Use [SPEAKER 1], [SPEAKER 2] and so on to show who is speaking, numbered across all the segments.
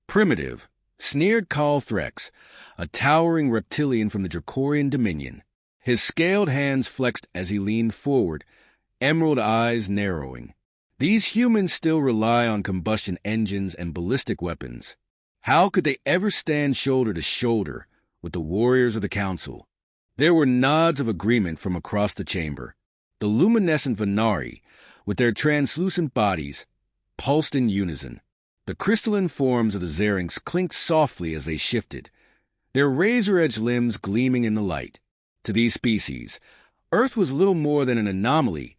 [SPEAKER 1] Primitive, sneered Calthrex, a towering reptilian from the Dracorian Dominion. His scaled hands flexed as he leaned forward, emerald eyes narrowing. These humans still rely on combustion engines and ballistic weapons. How could they ever stand shoulder to shoulder with the warriors of the Council? There were nods of agreement from across the chamber. The luminescent Venari, with their translucent bodies, pulsed in unison. The crystalline forms of the Xerinx clinked softly as they shifted, their razor-edged limbs gleaming in the light. To these species, Earth was little more than an anomaly,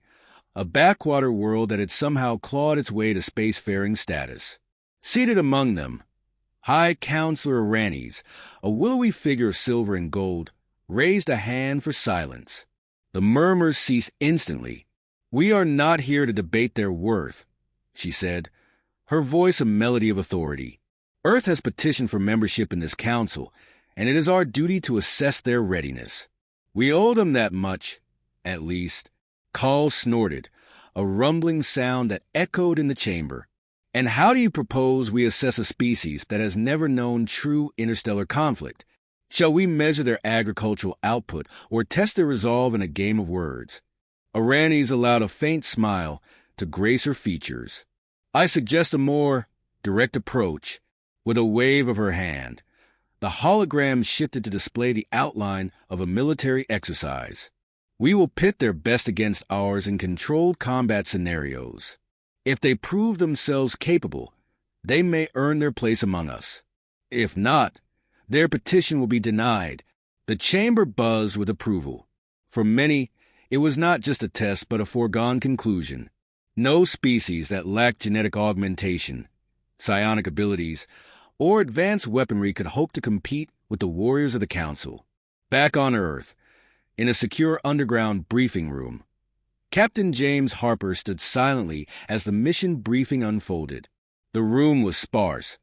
[SPEAKER 1] a backwater world that had somehow clawed its way to spacefaring status. Seated among them, High Counselor Aranis, a willowy figure of silver and gold, raised a hand for silence. The murmurs ceased instantly. "We are not here to debate their worth," she said, her voice a melody of authority. "Earth has petitioned for membership in this council, and it is our duty to assess their readiness. We owe them that much, at least." Call snorted, a rumbling sound that echoed in the chamber. "And how do you propose we assess a species that has never known true interstellar conflict? Shall we measure their agricultural output or test their resolve in a game of words?" Aranis allowed a faint smile to grace her features. "I suggest a more direct approach," with a wave of her hand. The hologram shifted to display the outline of a military exercise. "We will pit their best against ours in controlled combat scenarios. If they prove themselves capable, they may earn their place among us. If not, their petition will be denied." The chamber buzzed with approval. For many, it was not just a test but a foregone conclusion. No species that lacked genetic augmentation, psionic abilities, or advanced weaponry could hope to compete with the warriors of the Council. Back on Earth, in a secure underground briefing room, Captain James Harper stood silently as the mission briefing unfolded. The room was sparse,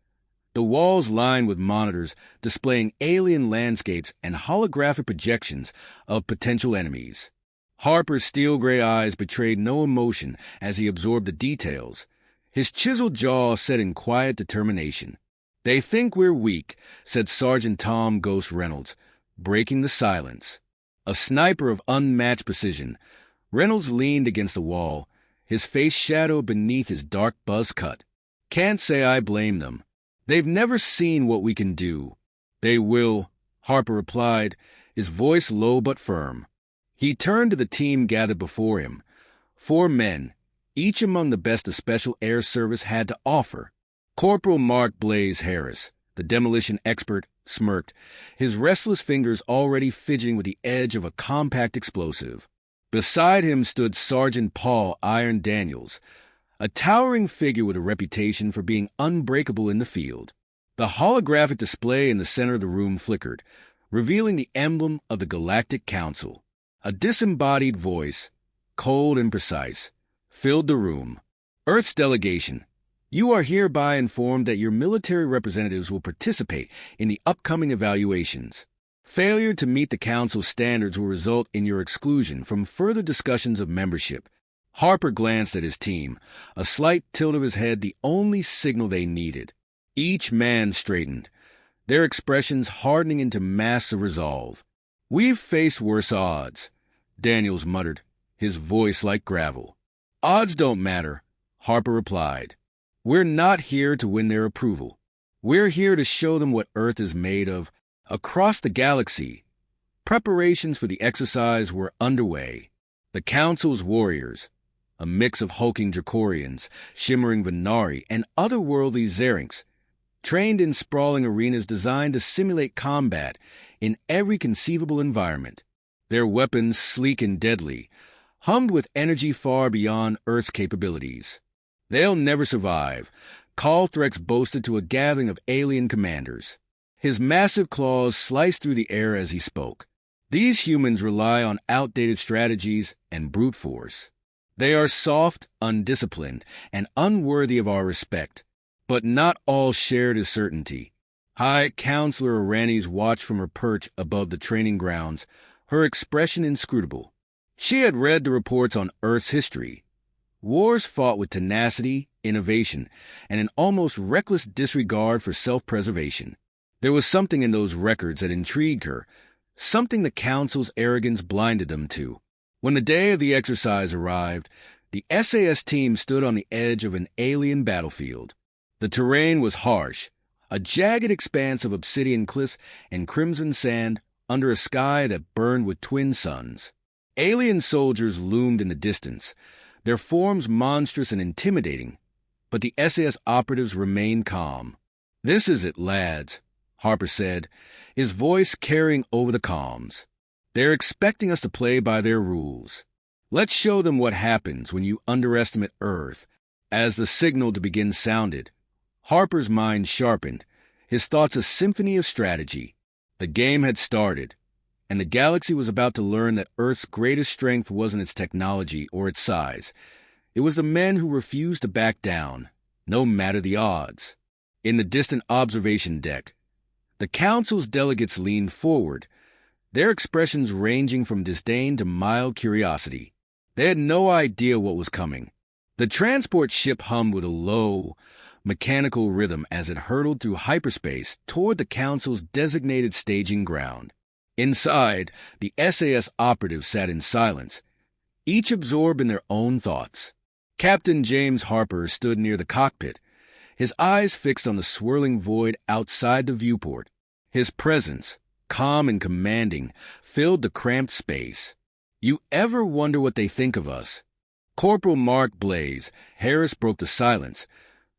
[SPEAKER 1] the walls lined with monitors displaying alien landscapes and holographic projections of potential enemies. Harper's steel-gray eyes betrayed no emotion as he absorbed the details, his chiseled jaw set in quiet determination. "They think we're weak," said Sergeant Tom Ghost Reynolds, breaking the silence. A sniper of unmatched precision, Reynolds leaned against the wall, his face shadowed beneath his dark buzz cut. "Can't say I blame them. They've never seen what we can do." "They will," Harper replied, his voice low but firm. He turned to the team gathered before him. 4 men, each among the best the Special Air Service had to offer. Corporal Mark Blaze Harris, the demolition expert, smirked, his restless fingers already fidgeting with the edge of a compact explosive. Beside him stood Sergeant Paul Iron Daniels, a towering figure with a reputation for being unbreakable in the field. The holographic display in the center of the room flickered, revealing the emblem of the Galactic Council. A disembodied voice, cold and precise, filled the room. "Earth's delegation, you are hereby informed that your military representatives will participate in the upcoming evaluations. Failure to meet the Council's standards will result in your exclusion from further discussions of membership." Harper glanced at his team, a slight tilt of his head the only signal they needed. Each man straightened, their expressions hardening into masks of resolve. "We've faced worse odds," Daniels muttered, his voice like gravel. "Odds don't matter," Harper replied. "We're not here to win their approval. We're here to show them what Earth is made of." Across the galaxy, preparations for the exercise were underway. The Council's warriors, a mix of hulking Dracorians, shimmering Venari, and otherworldly Xerinx, trained in sprawling arenas designed to simulate combat in every conceivable environment. Their weapons, sleek and deadly, hummed with energy far beyond Earth's capabilities. "They'll never survive," Calthrex boasted to a gathering of alien commanders. His massive claws sliced through the air as he spoke. "These humans rely on outdated strategies and brute force. They are soft, undisciplined, and unworthy of our respect. But not all shared his certainty." High Counselor Aranis watched from her perch above the training grounds, her expression inscrutable. She had read the reports on Earth's history. Wars fought with tenacity, innovation and an almost reckless disregard for self-preservation. There was something in those records that intrigued her, something the Council's arrogance blinded them to. When the day of the exercise arrived, the SAS team stood on the edge of an alien battlefield. The terrain was harsh, a jagged expanse of obsidian cliffs and crimson sand under a sky that burned with twin suns. Alien soldiers loomed in the distance, their forms monstrous and intimidating, but the SAS operatives remained calm. "This is it, lads," Harper said, his voice carrying over the comms. "They're expecting us to play by their rules. Let's show them what happens when you underestimate Earth." As the signal to begin sounded, Harper's mind sharpened, his thoughts a symphony of strategy. The game had started, and the galaxy was about to learn that Earth's greatest strength wasn't its technology or its size. It was the men who refused to back down, no matter the odds. In the distant observation deck, the Council's delegates leaned forward, their expressions ranging from disdain to mild curiosity. They had no idea what was coming. The transport ship hummed with a low, mechanical rhythm as it hurtled through hyperspace toward the Council's designated staging ground. Inside, the SAS operatives sat in silence, each absorbed in their own thoughts. Captain James Harper stood near the cockpit, his eyes fixed on the swirling void outside the viewport. His presence, calm and commanding, filled the cramped space. "You ever wonder what they think of us?" Corporal Mark Blaze Harris broke the silence,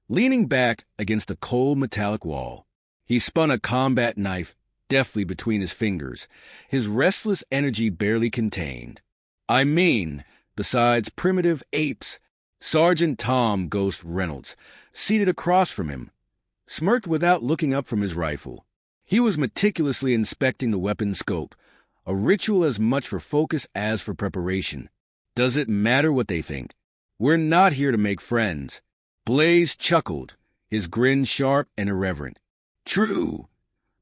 [SPEAKER 1] leaning back against the cold metallic wall. He spun a combat knife deftly between his fingers, his restless energy barely contained. "I mean, besides primitive apes," Sergeant Tom Ghost Reynolds, seated across from him, smirked without looking up from his rifle. He was meticulously inspecting the weapon's scope, a ritual as much for focus as for preparation. "Does it matter what they think? We're not here to make friends." Blaze chuckled, his grin sharp and irreverent. "True,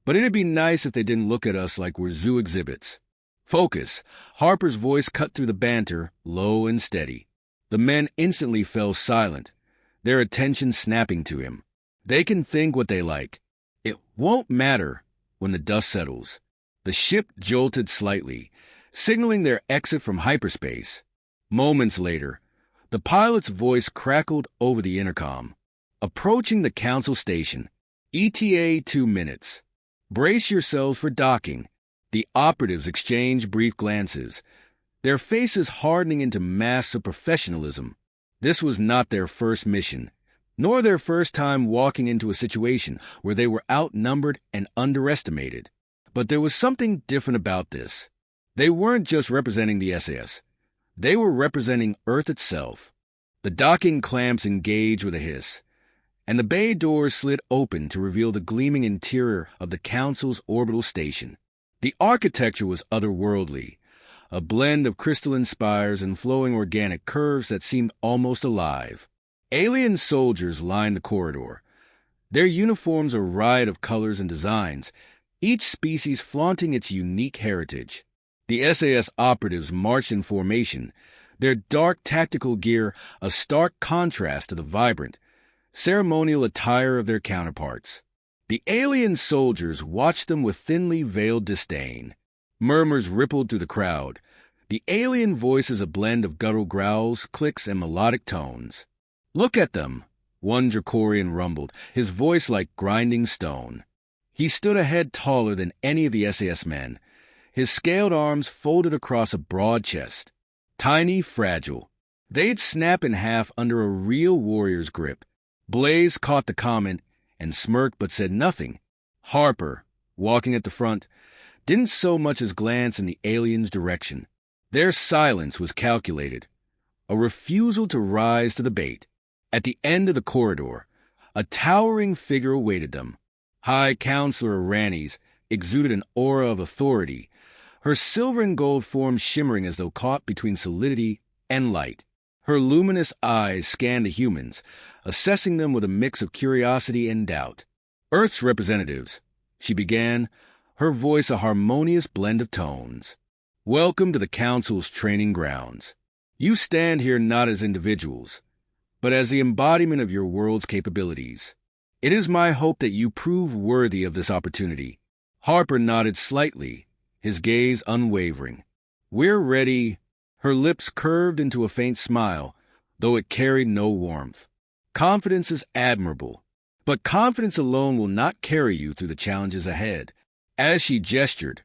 [SPEAKER 1] but it'd be nice if they didn't look at us like we're zoo exhibits." "Focus." Harper's voice cut through the banter, low and steady. The men instantly fell silent, their attention snapping to him. "They can think what they like. It won't matter when the dust settles." The ship jolted slightly, signaling their exit from hyperspace. Moments later, the pilot's voice crackled over the intercom. "Approaching the Council station. ETA 2 minutes. Brace yourselves for docking." The operatives exchanged brief glances, their faces hardening into masks of professionalism. This was not their first mission, nor their first time walking into a situation where they were outnumbered and underestimated. But there was something different about this. They weren't just representing the SAS. They were representing Earth itself. The docking clamps engaged with a hiss, and the bay doors slid open to reveal the gleaming interior of the Council's orbital station. The architecture was otherworldly, a blend of crystalline spires and flowing organic curves that seemed almost alive. Alien soldiers lined the corridor, their uniforms a riot of colors and designs, each species flaunting its unique heritage. The SAS operatives marched in formation, their dark tactical gear a stark contrast to the vibrant, ceremonial attire of their counterparts. The alien soldiers watched them with thinly veiled disdain. Murmurs rippled through the crowd, the alien voices a blend of guttural growls, clicks, and melodic tones. "Look at them," one Dracorian rumbled, his voice like grinding stone. He stood a head taller than any of the SAS men, his scaled arms folded across a broad chest. Tiny, fragile. They'd snap in half under a real warrior's grip. Blaze caught the comment and smirked but said nothing. Harper, walking at the front, didn't so much as glance in the aliens' direction. Their silence was calculated, a refusal to rise to the bait. At the end of the corridor, a towering figure awaited them. High Counselor Ranis exuded an aura of authority, her silver and gold form shimmering as though caught between solidity and light. Her luminous eyes scanned the humans, assessing them with a mix of curiosity and doubt. "Earth's representatives," she began, her voice a harmonious blend of tones. "Welcome to the Council's training grounds. You stand here not as individuals, but as the embodiment of your world's capabilities. It is my hope that you prove worthy of this opportunity." Harper nodded slightly, his gaze unwavering. "We're ready." Her lips curved into a faint smile, though it carried no warmth. "Confidence is admirable, but confidence alone will not carry you through the challenges ahead." As she gestured,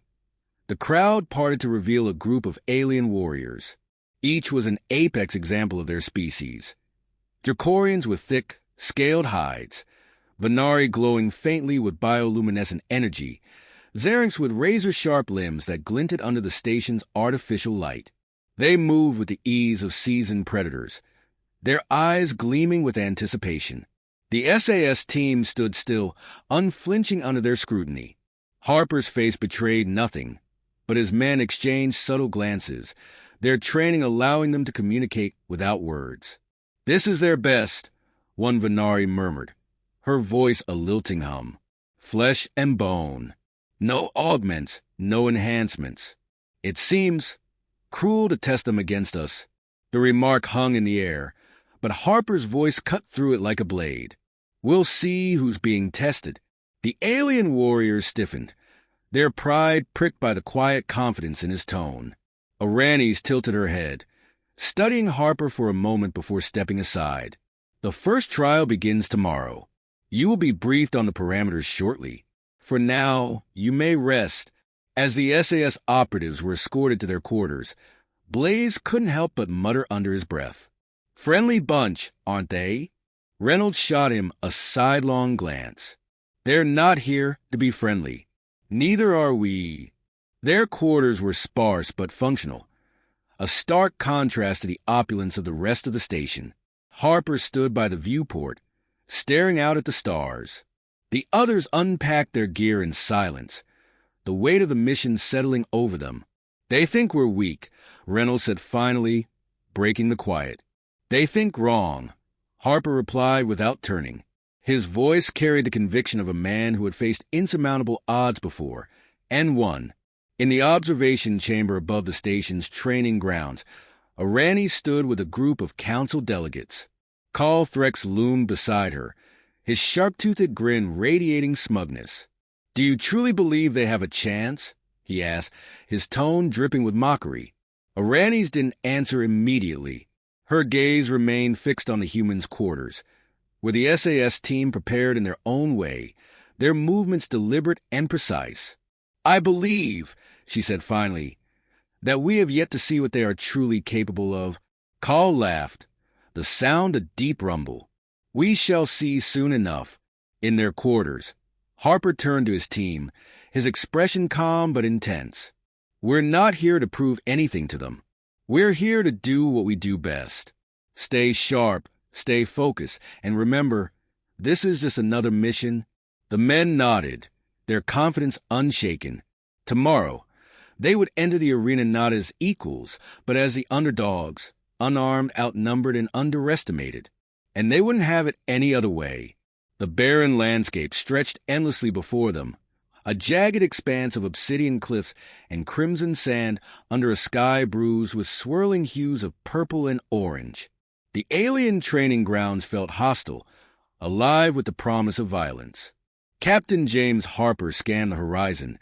[SPEAKER 1] the crowd parted to reveal a group of alien warriors. Each was an apex example of their species. Dracorians with thick, scaled hides, Venari glowing faintly with bioluminescent energy, Xerix with razor-sharp limbs that glinted under the station's artificial light. They moved with the ease of seasoned predators, their eyes gleaming with anticipation. The SAS team stood still, unflinching under their scrutiny. Harper's face betrayed nothing, but his men exchanged subtle glances, their training allowing them to communicate without words. "This is their best," one Venari murmured, her voice a lilting hum. "Flesh and bone. No augments, no enhancements. It seems cruel to test them against us." The remark hung in the air, but Harper's voice cut through it like a blade. "We'll see who's being tested." The alien warriors stiffened, their pride pricked by the quiet confidence in his tone. Aranis tilted her head, studying Harper for a moment before stepping aside. "The first trial begins tomorrow. You will be briefed on the parameters shortly. For now, you may rest." As the SAS operatives were escorted to their quarters, Blaze couldn't help but mutter under his breath. "Friendly bunch, aren't they?" Reynolds shot him a sidelong glance. "They're not here to be friendly. Neither are we." Their quarters were sparse but functional, a stark contrast to the opulence of the rest of the station. Harper stood by the viewport, staring out at the stars. The others unpacked their gear in silence, the weight of the mission settling over them. "They think we're weak," Reynolds said finally, breaking the quiet. "They think wrong," Harper replied without turning. His voice carried the conviction of a man who had faced insurmountable odds before, and won. In the observation chamber above the station's training grounds, Aranis stood with a group of council delegates. Carl Threx loomed beside her, his sharp-toothed grin radiating smugness. "Do you truly believe they have a chance?" he asked, his tone dripping with mockery. Aranis didn't answer immediately. Her gaze remained fixed on the humans' quarters, where the SAS team prepared in their own way, their movements deliberate and precise. "I believe," she said finally, "that we have yet to see what they are truly capable of." Carl laughed, the sound a deep rumble. "We shall see soon enough." In their quarters, Harper turned to his team, his expression calm but intense. "We're not here to prove anything to them. We're here to do what we do best. Stay sharp, stay focused, and remember, this is just another mission." The men nodded, their confidence unshaken. Tomorrow, they would enter the arena not as equals, but as the underdogs, unarmed, outnumbered, and underestimated. And they wouldn't have it any other way. The barren landscape stretched endlessly before them, a jagged expanse of obsidian cliffs and crimson sand under a sky bruised with swirling hues of purple and orange. The alien training grounds felt hostile, alive with the promise of violence. Captain James Harper scanned the horizon,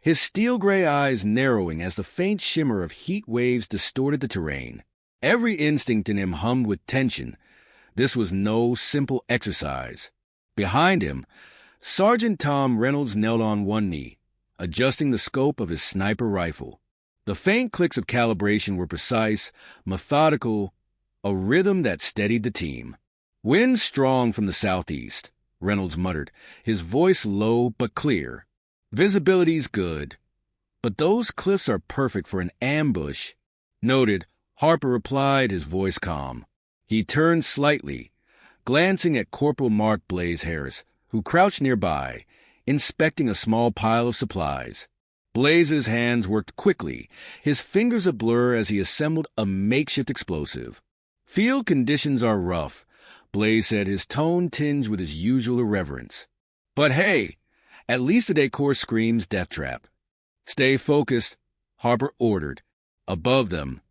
[SPEAKER 1] his steel-gray eyes narrowing as the faint shimmer of heat waves distorted the terrain. Every instinct in him hummed with tension. This was no simple exercise. Behind him, Sergeant Tom Reynolds knelt on one knee, adjusting the scope of his sniper rifle. The faint clicks of calibration were precise, methodical, a rhythm that steadied the team. "Wind strong from the southeast," Reynolds muttered, his voice low but clear. "Visibility's good, but those cliffs are perfect for an ambush." "Noted," Harper replied, his voice calm. He turned slightly, glancing at Corporal Mark Blaze Harris, who crouched nearby, inspecting a small pile of supplies. Blaze's hands worked quickly, his fingers a blur as he assembled a makeshift explosive. "Field conditions are rough," Blaze said, his tone tinged with his usual irreverence. "But hey, at least the decor screams death trap." "Stay focused," Harper ordered. Above them,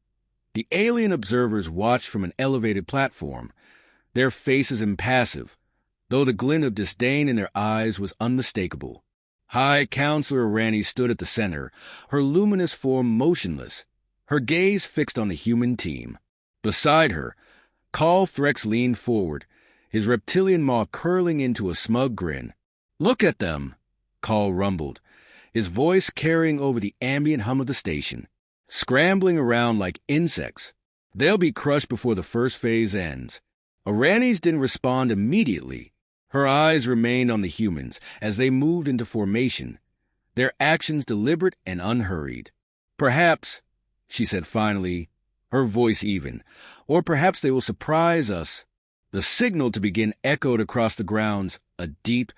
[SPEAKER 1] the alien observers watched from an elevated platform, their faces impassive, though the glint of disdain in their eyes was unmistakable. High Counselor Rani stood at the center, her luminous form motionless, her gaze fixed on the human team. Beside her, Carl Threx leaned forward, his reptilian maw curling into a smug grin. "Look at them," Carl rumbled, his voice carrying over the ambient hum of the station. "Scrambling around like insects. They'll be crushed before the first phase ends." Aranis didn't respond immediately. Her eyes remained on the humans as they moved into formation, their actions deliberate and unhurried. "Perhaps," she said finally, her voice even, "or perhaps they will surprise us." The signal to begin echoed across the grounds, a deep,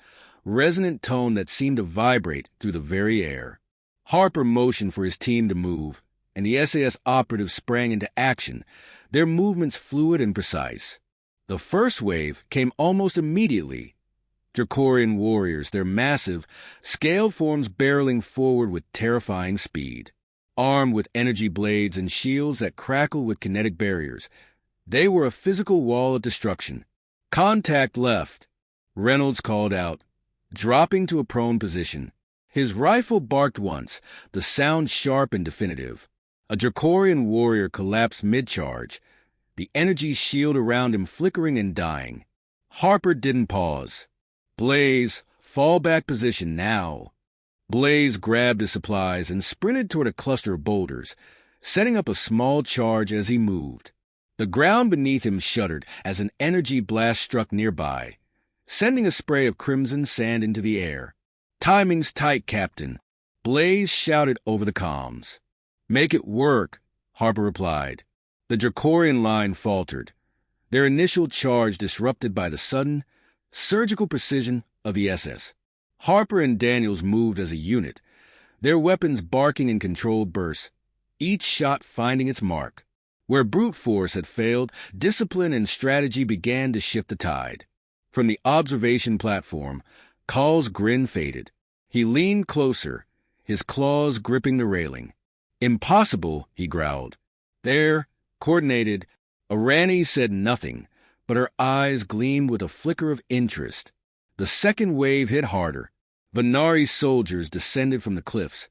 [SPEAKER 1] resonant tone that seemed to vibrate through the very air. Harper motioned for his team to move, and the SAS operatives sprang into action, their movements fluid and precise. The first wave came almost immediately. Dracorian warriors, their massive, scaled forms barreling forward with terrifying speed. Armed with energy blades and shields that crackled with kinetic barriers, they were a physical wall of destruction. "Contact left," Reynolds called out, dropping to a prone position. His rifle barked once, the sound sharp and definitive. A Dracorian warrior collapsed mid-charge, the energy shield around him flickering and dying. Harper didn't pause. "Blaze, fallback position now." Blaze grabbed his supplies and sprinted toward a cluster of boulders, setting up a small charge as he moved. The ground beneath him shuddered as an energy blast struck nearby, sending a spray of crimson sand into the air. "Timing's tight, Captain," Blaze shouted over the comms. "Make it work," Harper replied. The Dracorian line faltered, their initial charge disrupted by the sudden, surgical precision of the SS. Harper and Daniels moved as a unit, their weapons barking in controlled bursts, each shot finding its mark. Where brute force had failed, discipline and strategy began to shift the tide. From the observation platform, Carl's grin faded. He leaned closer, his claws gripping the railing. "Impossible," he growled. "There, coordinated." Arani said nothing, but her eyes gleamed with a flicker of interest. The second wave hit harder. Venari soldiers descended from the cliffs,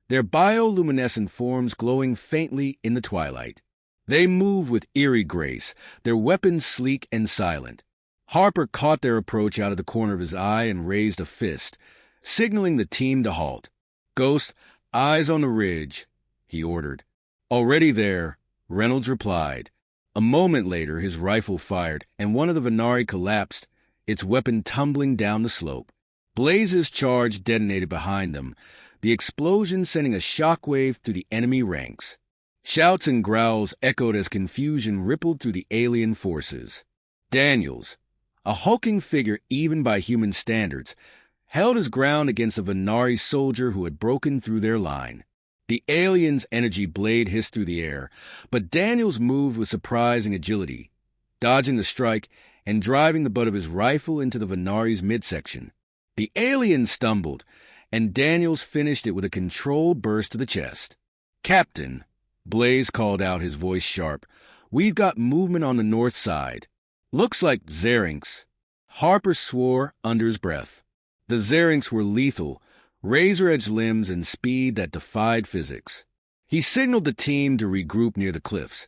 [SPEAKER 1] their bioluminescent forms glowing faintly in the twilight. They moved with eerie grace, their weapons sleek and silent. Harper caught their approach out of the corner of his eye and raised a fist, signaling the team to halt. "Ghost, eyes on the ridge," he ordered. "Already there," Reynolds replied. A moment later, his rifle fired, and one of the Venari collapsed, its weapon tumbling down the slope. Blaze's charge detonated behind them, the explosion sending a shockwave through the enemy ranks. Shouts and growls echoed as confusion rippled through the alien forces. Daniels, a hulking figure even by human standards, held his ground against a Venari soldier who had broken through their line. The alien's energy blade hissed through the air, but Daniels moved with surprising agility, dodging the strike and driving the butt of his rifle into the Venari's midsection. The alien stumbled, and Daniels finished it with a controlled burst to the chest. "Captain," Blaze called out, his voice sharp, "we've got movement on the north side. Looks like Xerinx." Harper swore under his breath. The Xerinx were lethal, razor-edged limbs and speed that defied physics. He signaled the team to regroup near the cliffs,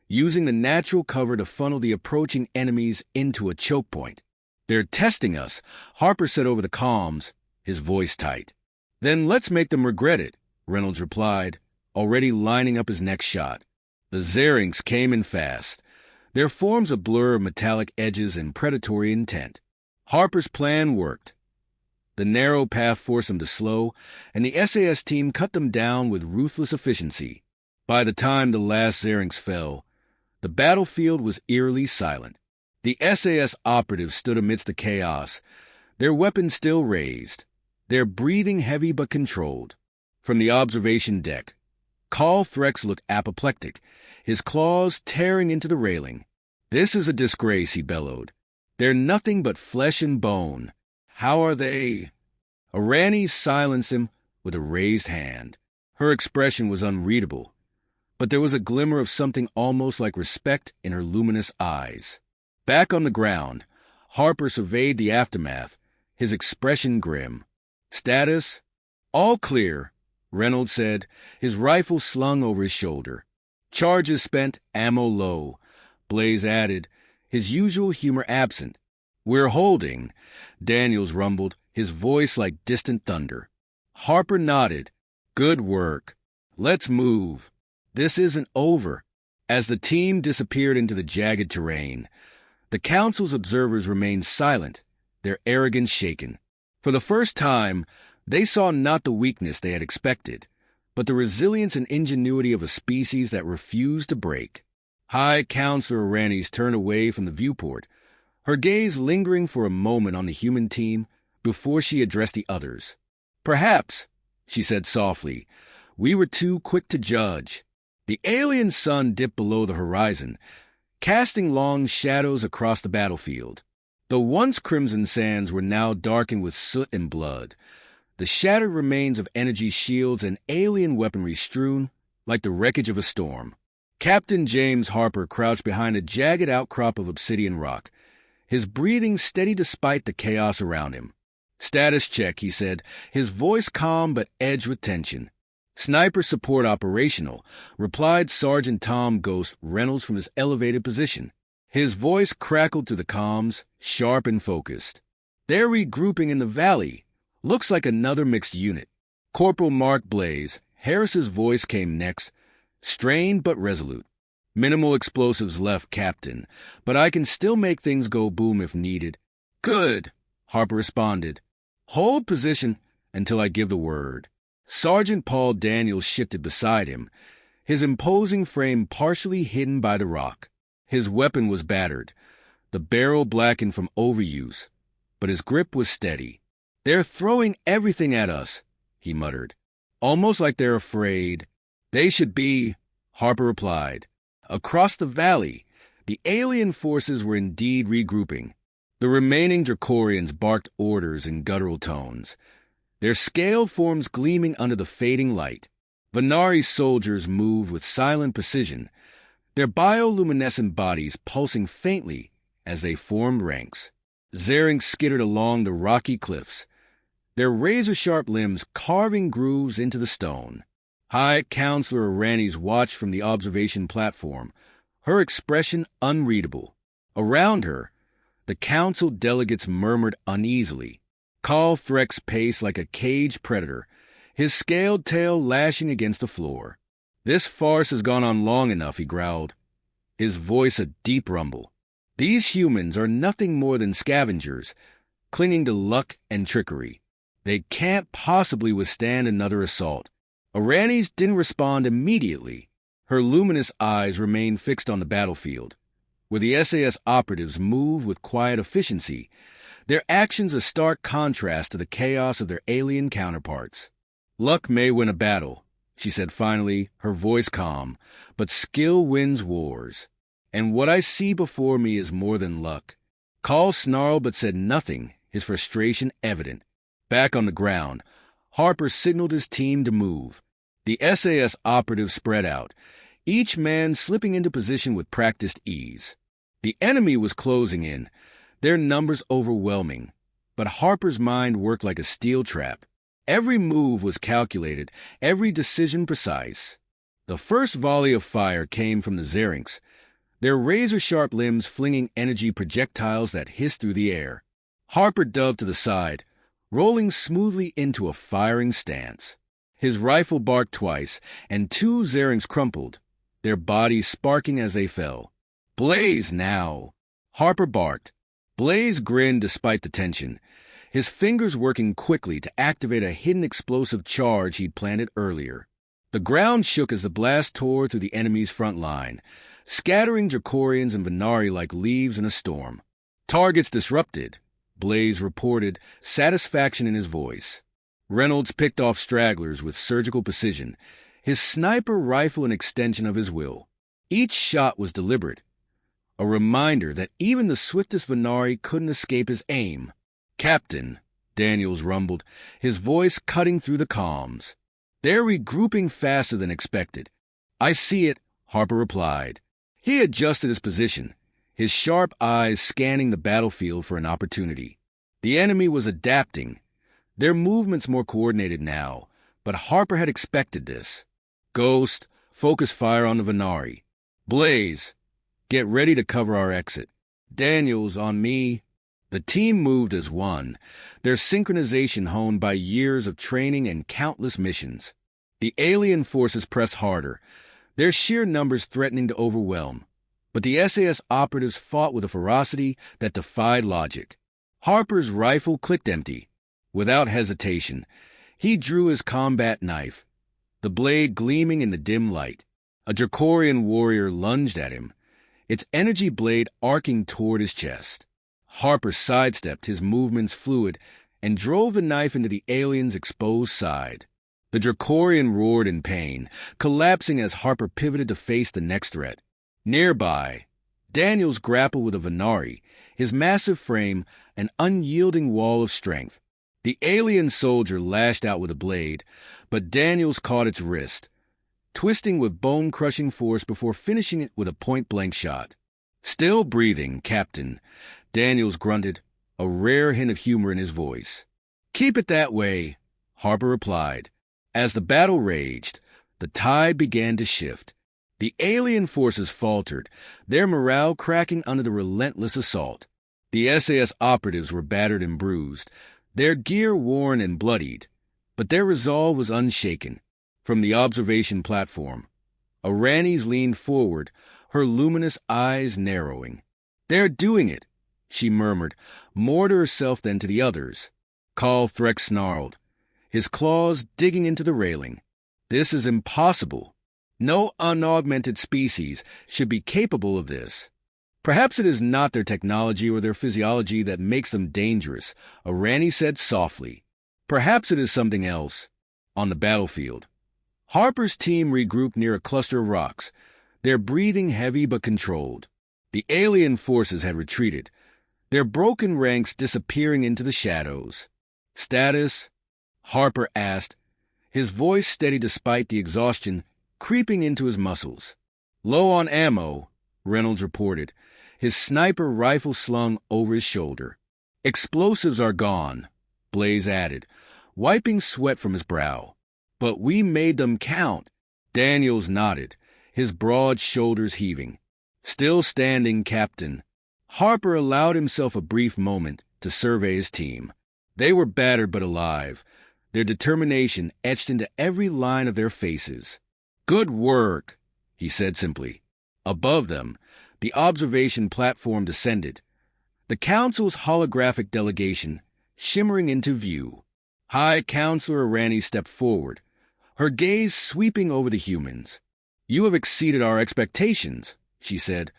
[SPEAKER 1] using the natural cover to funnel the approaching enemies into a choke point. "They're testing us," Harper said over the comms, his voice tight. "Then let's make them regret it," Reynolds replied, already lining up his next shot. The Xerinx came in fast, their forms a blur of metallic edges and predatory intent. Harper's plan worked. The narrow path forced them to slow, and the SAS team cut them down with ruthless efficiency. By the time the last Xerinx fell, the battlefield was eerily silent. The SAS operatives stood amidst the chaos, their weapons still raised, their breathing heavy but controlled. From the observation deck, Carl Threx looked apoplectic, his claws tearing into the railing. "This is a disgrace," he bellowed. "They're nothing but flesh and bone. How are they?" Arani silenced him with a raised hand. Her expression was unreadable, but there was a glimmer of something almost like respect in her luminous eyes. Back on the ground, Harper surveyed the aftermath, his expression grim. "Status? All clear," Reynolds said, his rifle slung over his shoulder. "Charges spent, ammo low," Blaze added, his usual humor absent. "We're holding," Daniels rumbled, his voice like distant thunder. Harper nodded. "Good work. Let's move. This isn't over." As the team disappeared into the jagged terrain, the council's observers remained silent, their arrogance shaken. For the first time, they saw not the weakness they had expected, but the resilience and ingenuity of a species that refused to break. High Counselor Aranis turned away from the viewport, her gaze lingering for a moment on the human team before she addressed the others. "Perhaps," she said softly, "we were too quick to judge." The alien sun dipped below the horizon, casting long shadows across the battlefield. The once crimson sands were now darkened with soot and blood, the shattered remains of energy shields and alien weaponry strewn like the wreckage of a storm. Captain James Harper crouched behind a jagged outcrop of obsidian rock, his breathing steady despite the chaos around him. "Status check," he said, his voice calm but edged with tension. "Sniper support operational," replied Sergeant Tom Ghost Reynolds from his elevated position. His voice crackled through the comms, sharp and focused. "They're regrouping in the valley. Looks like another mixed unit." Corporal Mark Blaze, Harris's voice came next, strained but resolute. "Minimal explosives left, Captain, but I can still make things go boom if needed." "Good," Harper responded. "Hold position until I give the word." Sergeant Paul Daniels shifted beside him, his imposing frame partially hidden by the rock. His weapon was battered, the barrel blackened from overuse, but his grip was steady. "They're throwing everything at us," he muttered, "almost like they're afraid." "They should be," Harper replied. Across the valley, the alien forces were indeed regrouping. The remaining Dracorians barked orders in guttural tones, their scaled forms gleaming under the fading light. Venari's soldiers moved with silent precision, their bioluminescent bodies pulsing faintly as they formed ranks. Xerinx skittered along the rocky cliffs, their razor-sharp limbs carving grooves into the stone. High Counselor Aranis watched from the observation platform, her expression unreadable. Around her, the council delegates murmured uneasily. Carl Threx paced like a caged predator, his scaled tail lashing against the floor. "This farce has gone on long enough," he growled, his voice a deep rumble. "These humans are nothing more than scavengers, clinging to luck and trickery. They can't possibly withstand another assault." Aranis didn't respond immediately. Her luminous eyes remained fixed on the battlefield, where the SAS operatives moved with quiet efficiency, their actions a stark contrast to the chaos of their alien counterparts. "Luck may win a battle," she said finally, her voice calm, "but skill wins wars. And what I see before me is more than luck." Call snarled but said nothing, his frustration evident. Back on the ground, Harper signaled his team to move. The SAS operatives spread out, each man slipping into position with practiced ease. The enemy was closing in, their numbers overwhelming, but Harper's mind worked like a steel trap. Every move was calculated, every decision precise. The first volley of fire came from the Xerinx, their razor-sharp limbs flinging energy projectiles that hissed through the air. Harper dove to the side, rolling smoothly into a firing stance. His rifle barked twice, and two Xerinx crumpled, their bodies sparking as they fell. "Blaze now!" Harper barked. Blaze grinned despite the tension, his fingers working quickly to activate a hidden explosive charge he'd planted earlier. The ground shook as the blast tore through the enemy's front line, scattering Dracorians and Venari like leaves in a storm. "Targets disrupted," Blaze reported, satisfaction in his voice. Reynolds picked off stragglers with surgical precision, his sniper rifle an extension of his will. Each shot was deliberate, a reminder that even the swiftest Venari couldn't escape his aim. "Captain," Daniels rumbled, his voice cutting through the comms. "They're regrouping faster than expected." "I see it," Harper replied. He adjusted his position, his sharp eyes scanning the battlefield for an opportunity. The enemy was adapting, their movements more coordinated now, but Harper had expected this. Ghost, focus fire on the Venari. Blaze, get ready to cover our exit. Daniels, on me. The team moved as one, their synchronization honed by years of training and countless missions. The alien forces pressed harder, their sheer numbers threatening to overwhelm. But the SAS operatives fought with a ferocity that defied logic. Harper's rifle clicked empty. Without hesitation, he drew his combat knife, the blade gleaming in the dim light. A Dracorian warrior lunged at him, its energy blade arcing toward his chest. Harper sidestepped, his movements fluid, and drove the knife into the alien's exposed side. The Dracorian roared in pain, collapsing as Harper pivoted to face the next threat. Nearby, Daniels grappled with a Venari, his massive frame an unyielding wall of strength. The alien soldier lashed out with a blade, but Daniels caught its wrist, twisting with bone-crushing force before finishing it with a point-blank shot. Still breathing, Captain, Daniels grunted, a rare hint of humor in his voice. Keep it that way, Harper replied. As the battle raged, the tide began to shift. The alien forces faltered, their morale cracking under the relentless assault. The SAS operatives were battered and bruised, their gear worn and bloodied, but their resolve was unshaken. From the observation platform, Aranis leaned forward, her luminous eyes narrowing. They're doing it, she murmured, more to herself than to the others. Calthrex snarled, his claws digging into the railing. This is impossible. No unaugmented species should be capable of this. Perhaps it is not their technology or their physiology that makes them dangerous, Arani said softly. Perhaps it is something else. On the battlefield, Harper's team regrouped near a cluster of rocks, their breathing heavy but controlled. The alien forces had retreated, their broken ranks disappearing into the shadows. Status? Harper asked, his voice steady despite the exhaustion creeping into his muscles. Low on ammo, Reynolds reported, his sniper rifle slung over his shoulder. Explosives are gone, Blaze added, wiping sweat from his brow. But we made them count. Daniels nodded, his broad shoulders heaving. Still standing, Captain. Harper allowed himself a brief moment to survey his team. They were battered but alive, their determination etched into every line of their faces. Good work, he said simply. Above them, the observation platform descended, the Council's holographic delegation shimmering into view. High Counselor Arani stepped forward, her gaze sweeping over the humans. You have exceeded our expectations, she said,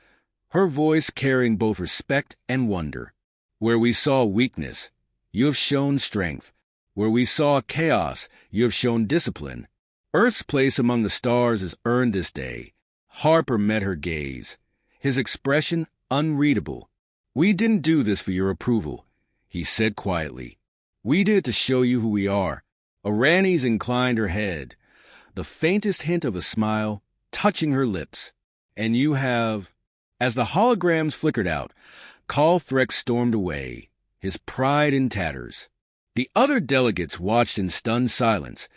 [SPEAKER 1] her voice carrying both respect and wonder. Where we saw weakness, you have shown strength. Where we saw chaos, you have shown discipline. Earth's place among the stars is earned this day. Harper met her gaze, his expression unreadable. We didn't do this for your approval, he said quietly. We did it to show you who we are. Aranis inclined her head, the faintest hint of a smile touching her lips. And you have... As the holograms flickered out, Calthrex stormed away, his pride in tatters. The other delegates watched in stunned silence,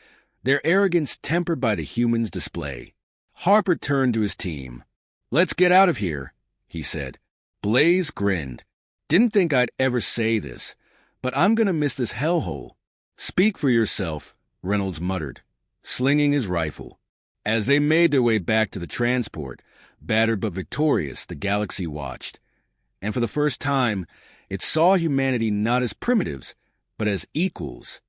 [SPEAKER 1] their arrogance tempered by the humans' display. Harper turned to his team. Let's get out of here, he said. Blaze grinned. Didn't think I'd ever say this, but I'm gonna miss this hellhole. Speak for yourself, Reynolds muttered, slinging his rifle. As they made their way back to the transport, battered but victorious, the galaxy watched. And for the first time, it saw humanity not as primitives, but as equals.